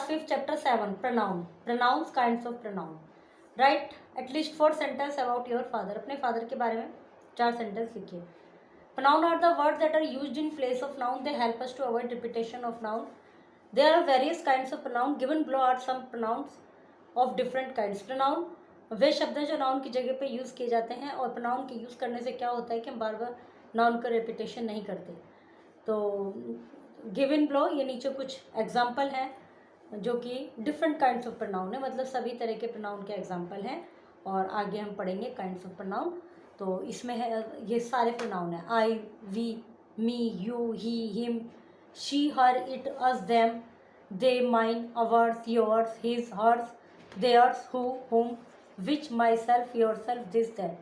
Class 5 chapter 7 pronoun pronouns kinds of pronoun. Write at least 4 sentences about your father. अपने father के बारे में 4 sentence लिखिए. Pronoun are the words that are used in place of noun. They help us to avoid repetition of noun. There are various kinds of pronoun. Given below are some pronouns of different kinds. Pronoun वे शब्द हैं जो noun की जगह पे use किए जाते हैं, और प्रोनाउन के यूज़ करने से क्या होता है कि हम बार बार नाउन का रेपिटेशन नहीं करते. तो गिवन ब्लो ये नीचे कुछ एग्जाम्पल हैं जो कि डिफरेंट काइंड्स ऑफ प्रोनाउन है, मतलब सभी तरह के प्रोनाउन के एग्जाम्पल हैं, और आगे हम पढ़ेंगे काइंड्स ऑफ प्रोनाउन. तो इसमें है ये सारे प्रोनाउन हैं. I, we, me, you, he, him, she, her, it, us, them, they, mine, ours, yours, his, hers, theirs, who, whom, which, myself, yourself, this, that.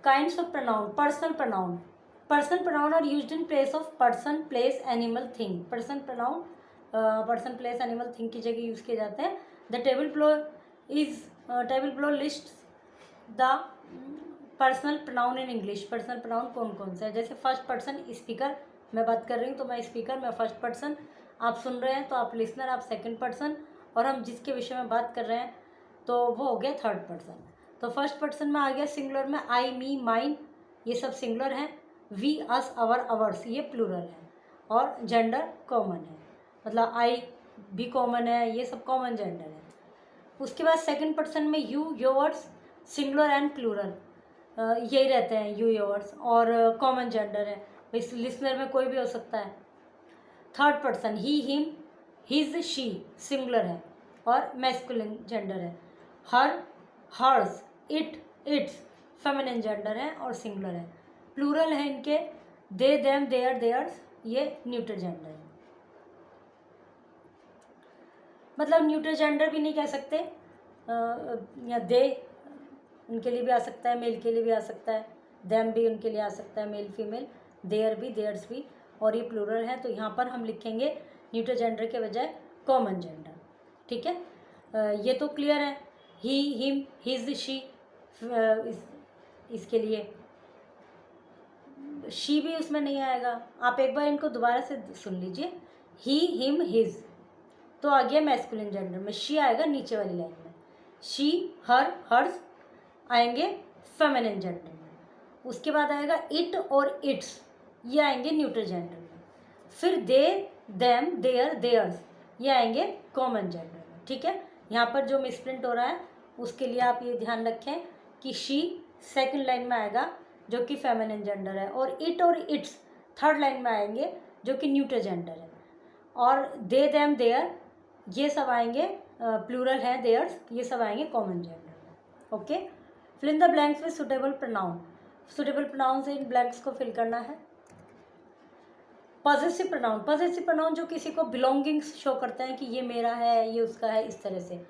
Kinds of pronoun. Personal pronoun. Person pronoun are used in place of person, place, animal, thing. Person pronoun person, place, animal, thing की जगह use किए जाते हैं. The table below lists the personal pronoun in English. Personal pronoun कौन कौन से है? जैसे फर्स्ट पर्सन स्पीकर, मैं बात कर रही हूँ तो मैं स्पीकर, मैं फर्स्ट पर्सन. आप सुन रहे हैं तो आप लिसनर, आप सेकंड पर्सन, और हम जिसके विषय में बात कर रहे हैं तो वो हो गया थर्ड पर्सन. तो फर्स्ट पर्सन में आ गया सिंगुलर में आई, मी, माइन, ये सब सिंगुलर हैं. वी, अस, अवर, अवर्स ये प्लूरल है, और जेंडर कॉमन है, मतलब आई भी कॉमन है, ये सब कॉमन जेंडर है. उसके बाद सेकंड पर्सन में you, yours, singular and plural यही रहते हैं, यू, योर्स, और कॉमन जेंडर है. इस लिसनर में कोई भी हो सकता है. Third person he, him, his, she singular है और मैस्कुलिन जेंडर है. Her, hers, it, its feminine gender है और सिंगुलर है. प्लूरल है इनके दे, देम, देयर, देयर्स, ये न्यूटर जेंडर है. मतलब न्यूटर जेंडर भी नहीं कह सकते, या दे उनके लिए भी आ सकता है, मेल के लिए भी आ सकता है, देम भी उनके लिए आ सकता है, मेल फीमेल, देयर भी, देयर्स भी, और ये प्लूरल है. तो यहाँ पर हम लिखेंगे न्यूटर जेंडर के बजाय कॉमन जेंडर. ठीक है, ये तो क्लियर है. ही, हिम, हिज, शी, इसके लिए शी भी उसमें नहीं आएगा. आप एक बार इनको दोबारा से सुन लीजिए. ही, हिम, हिज तो आ गया मैस्कुलिन जेंडर में, शी आएगा नीचे वाली लाइन में. शी, हर, हर्स आएंगे फेमिनिन जेंडर में. उसके बाद आएगा इट और इट्स, ये आएंगे न्यूट्रल जेंडर में. फिर दे, देम, देयर, देयर्स ये आएंगे कॉमन जेंडर में. ठीक है, यहाँ पर जो मिसप्रिंट हो रहा है उसके लिए आप ये ध्यान रखें कि शी सेकंड लाइन में आएगा जो कि फेमिनिन जेंडर है, और इट और इट्स थर्ड लाइन में आएंगे जो कि न्यूट्रल जेंडर है, और दे, देम, देयर ये सब आएंगे प्लूरल है, देयर्स ये सब आएंगे कॉमन जेंडर में. Okay, fill in the blanks with suitable pronoun. Suitable pronoun से इन ब्लैंक्स को फिल करना है. Possessive pronoun. पॉजेसिव प्रोनाउन जो किसी को बिलोंगिंग्स शो करते हैं कि ये मेरा है, ये उसका है, इस तरह से.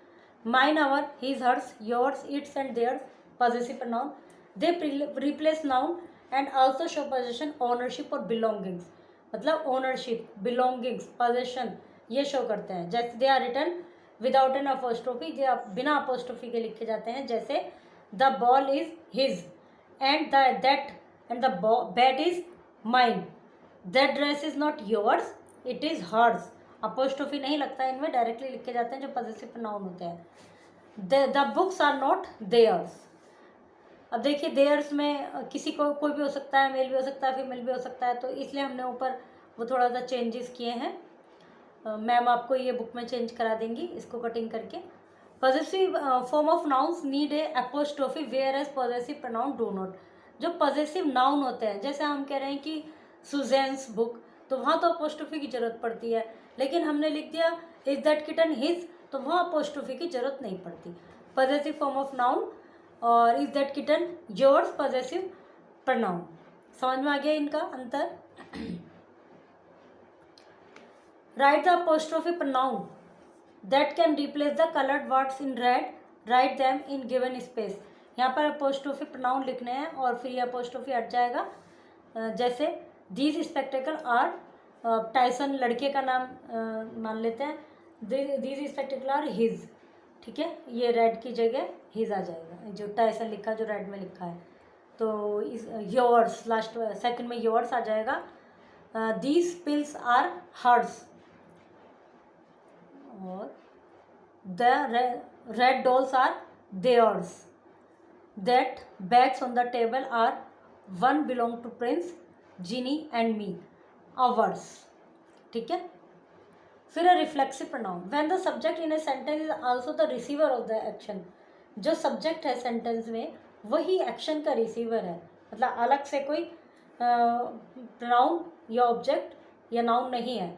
Mine, our, his, hers, yours, its and theirs possessive pronoun. They replace noun and also show possession, ownership और बिलोंगिंग्स, मतलब ओनरशिप, बिलोंगिंग्स, पोजेशन ये शो करते हैं. जैसे they are written without an apostrophe, जो बिना अपोस्ट्रोफी के लिखे जाते हैं. जैसे the ball is his and that and the bat is mine. That dress is not yours, it is hers. Apostrophe नहीं लगता है इनमें, डायरेक्टली लिखे जाते हैं जो पॉजेसिव प्रोनाउन होते हैं. The books are not theirs. अब देखिए देयर्स में किसी को कोई भी हो सकता है, मेल भी हो सकता है, फीमेल भी हो सकता है, तो इसलिए हमने ऊपर वो थोड़ा सा चेंजेस किए हैं. मैम आपको ये बुक में चेंज करा देंगी इसको कटिंग करके. Possessive form of nouns need a apostrophe where as possessive pronoun do not. जो पॉजेसिव नाउन होते हैं, जैसे हम कह रहे हैं कि सुजैन्स बुक, तो वहाँ तो अपोस्ट्रोफी की ज़रूरत पड़ती है, लेकिन हमने लिख दिया इज दैट किटन हिज, तो वहाँ अपोस्ट्रोफी की ज़रूरत नहीं पड़ती. पॉजेसिव फॉर्म ऑफ नाउन और is that kitten yours possessive pronoun. समझ में आ गया इनका अंतर. Right the apostrophe pronoun that can replace the coloured words in red, write them in given space. यहाँ पर अपोस्ट्रोफी प्रोनाउन लिखने हैं और फिर ये अपोस्ट्रोफी हट जाएगा. जैसे दीज स्पेक्टेकल आर, टाइसन लड़के का नाम मान लेते हैं, दीज स्पेक्टेकल आर हिज. ठीक है, ये रेड की जगह हिज आ जाएगा, जो टाइसन लिखा जो रेड में लिखा है. तो इस योर्स लास्ट सेकंड में योर्स आ जाएगा. These pills are hers. और the red dolls are theirs, that bags on the table are one belong to Prince, Ginny and me, ours. ठीक है। फिर है reflexive pronoun, when the subject in a sentence is also the receiver of the action. जो subject है sentence में वही action का receiver है, मतलब अलग से कोई प्रोनाउन या ऑब्जेक्ट या नाउन नहीं है,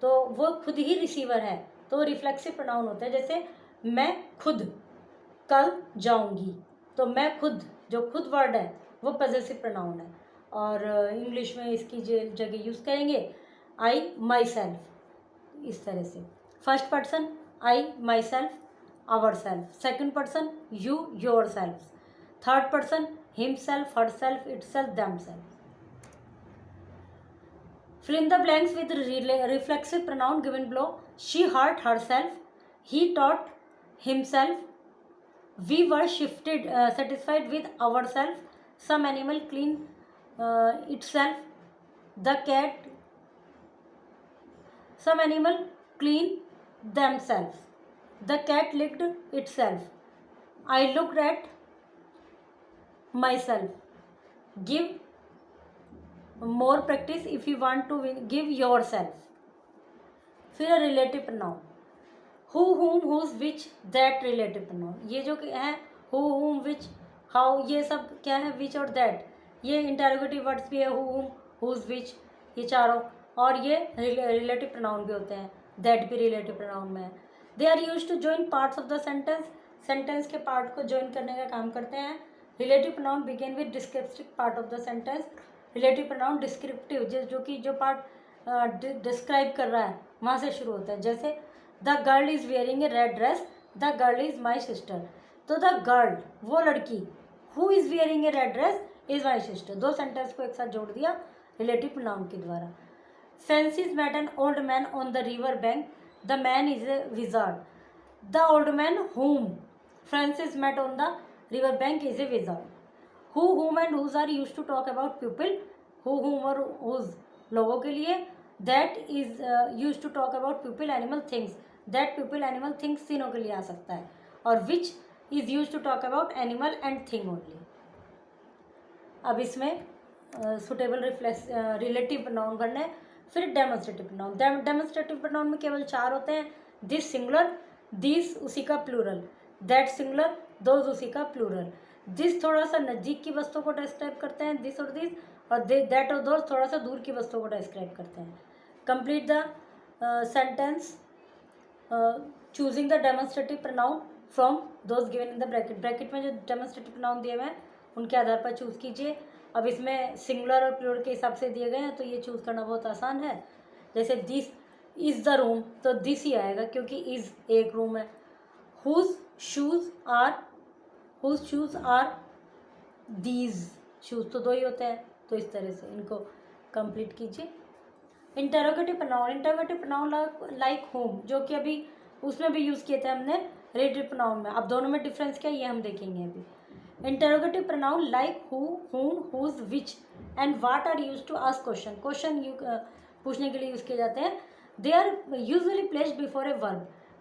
तो वो खुद ही रिसीवर है, तो रिफ्लेक्सिव प्रोनाउन होता है। जैसे मैं खुद कल जाऊंगी, तो मैं खुद, जो खुद वर्ड है वो पॉजेसिव प्रोनाउन है। और इंग्लिश में इसकी जगह यूज़ करेंगे आई माई सेल्फ, इस तरह से। First person I myself, ourself. Second person you yourself. Third person himself, herself, itself, themself. Fill in the blanks with reflexive pronoun given below. She hurt herself, he taught himself, we were satisfied with ourselves, some animal clean itself, the cat, some animal clean themselves, the cat licked itself, I looked at myself, give more practice if you want to win, give yourself। फिर है relative pronoun, who whom whose which that relative pronoun. ये जो है who whom which how, ये सब क्या है, which और that, ये इंटरोगेटिव वर्ड्स भी है, who whom whose which, ये चारों, और ये रिलेटिव प्रोनाउन भी होते हैं, that भी रिलेटिव प्रोनाउन में है। They are use to join parts of the sentence, sentence के पार्ट को जॉइन करने का काम करते हैं। Relative pronoun begin with descriptive part of the sentence, relative pronoun descriptive, जो कि जो पार्ट डिस्क्राइब कर रहा है वहाँ से शुरू होता है। जैसे the girl is wearing a red dress, the girl is my sister. तो द गर्ल वो लड़की, who is wearing a red dress is my sister, दो सेंटेंस को एक साथ जोड़ दिया रिलेटिव प्रोनाउन के द्वारा। Francis met an old man on the river bank, the man is a wizard. The old man whom Francis met on the river bank is a wizard. who whom and whose are used to talk about people, who whom और whose लोगों के लिए, that is used to talk about people animal things, that people animal things तीनों के लिए आ सकता है, और which is used to talk about animal and thing only। अब इसमें सुटेबल रिलेटिव प्रोनाउन भरना है। फिर डेमोन्स्ट्रेटिव प्रोनाउन, डेमोन्स्ट्रेटिव प्रोनाउन में केवल 4 होते हैं, दिस सिंगुलर, दिस उसी का प्लूरल, दैट सिंगुलर, दोज उसी का प्लूरल। दिस थोड़ा सा नज़दीक की वस्तुओं को डिस्क्राइब करते हैं, दिस और दिस, और दैट और दोज थोड़ा सा दूर की वस्तुओं को डिस्क्राइब करते हैं। Complete the sentence choosing the demonstrative pronoun from those given in the bracket. Bracket में जो डेमोन्स्ट्रेटिव प्रोनाउन दिए हुए हैं उनके आधार पर चूज़ कीजिए। अब इसमें सिंगुलर और प्लूरल के हिसाब से दिए गए हैं, तो ये चूज़ करना बहुत आसान है। जैसे दिस इज़ द रूम, तो दिस ही आएगा क्योंकि इज़ एक रूम है। Whose shoes are these shoes, तो 2 ही होते हैं, तो इस तरह से इनको कंप्लीट कीजिए। इंटरोगेटिव प्रोनाउन लाइक होम, जो कि अभी उसमें भी यूज़ किए थे हमने रिलेटिव प्रोनाउन में। अब दोनों में डिफरेंस क्या है ये हम देखेंगे अभी। Interrogative pronoun like who, whom, whose, which and what are use to ask question, पूछने के लिए यूज़ किए जाते हैं। They are usually placed before a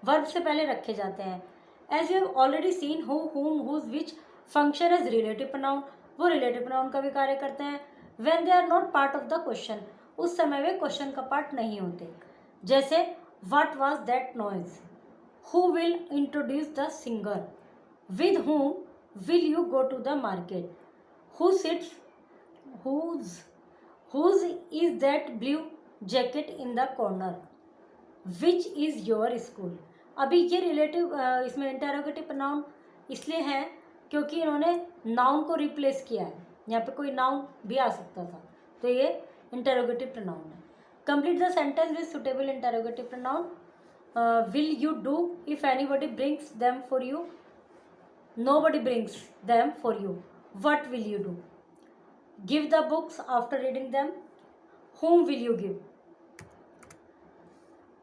verb से पहले रखे जाते हैं। As you have already seen, who, whom, whose, which function as relative pronoun, वो रिलेटिव प्रोनाउन का भी कार्य करते हैं। When they are not part of the question, उस समय वे क्वेश्चन का पार्ट नहीं होते। जैसे what was that noise, who will introduce the singer, with whom will you go to the market, who sits, whose is that blue jacket in the corner, which is your school। अभी ये relative इसमें interrogative pronoun इसलिए हैं क्योंकि इन्होंने noun को replace किया है, यहाँ पे कोई नाउन भी आ सकता था, तो ये इंटरोगेटिव प्रोनाउन है। Complete the sentence with suitable interrogative pronoun. Will you do if anybody brings them for you, nobody brings them for you, what will you do, give the books after reading them, whom will you give।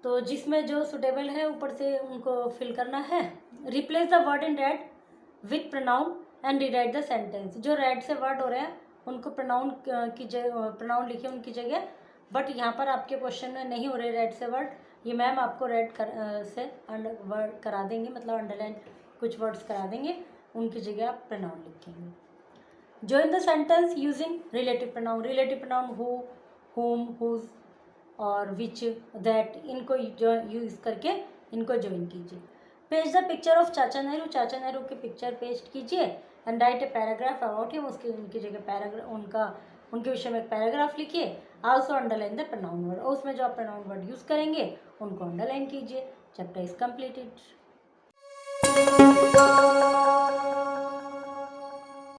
तो जिसमें जो suitable है ऊपर से उनको fill करना है। Replace the word in red with pronoun and rewrite the sentence. जो रेड से वर्ड हो रहे हैं उनको प्रोनाउन लिखिए उनकी जगह, बट यहाँ पर आपके क्वेश्चन में नहीं हो रहे रेड से वर्ड, ये मैम आपको रेड से वर्ड करा देंगे, मतलब अंडरलाइन कुछ वर्ड्स करा देंगे, उनकी जगह आप प्रोनाउन लिखेंगे। Join the sentence using relative pronoun. Relative pronoun who, हुम, हुज और विच, दैट, इनको यूज़ करके इनको ज्वाइन कीजिए। पेज द पिक्चर ऑफ चाचा नेहरू। चाचा नेहरू की पिक्चर पेस्ट कीजिए and right a paragraph about him. उसकी उनकी जगह पैराग्राफ उनके विषय में एक पैराग्राफ लिखिए। Also underline the pronoun word, और उसमें जो आप प्रोनाउन वर्ड यूज़ करेंगे उनको अंडरलाइन कीजिए। Chapter is completed.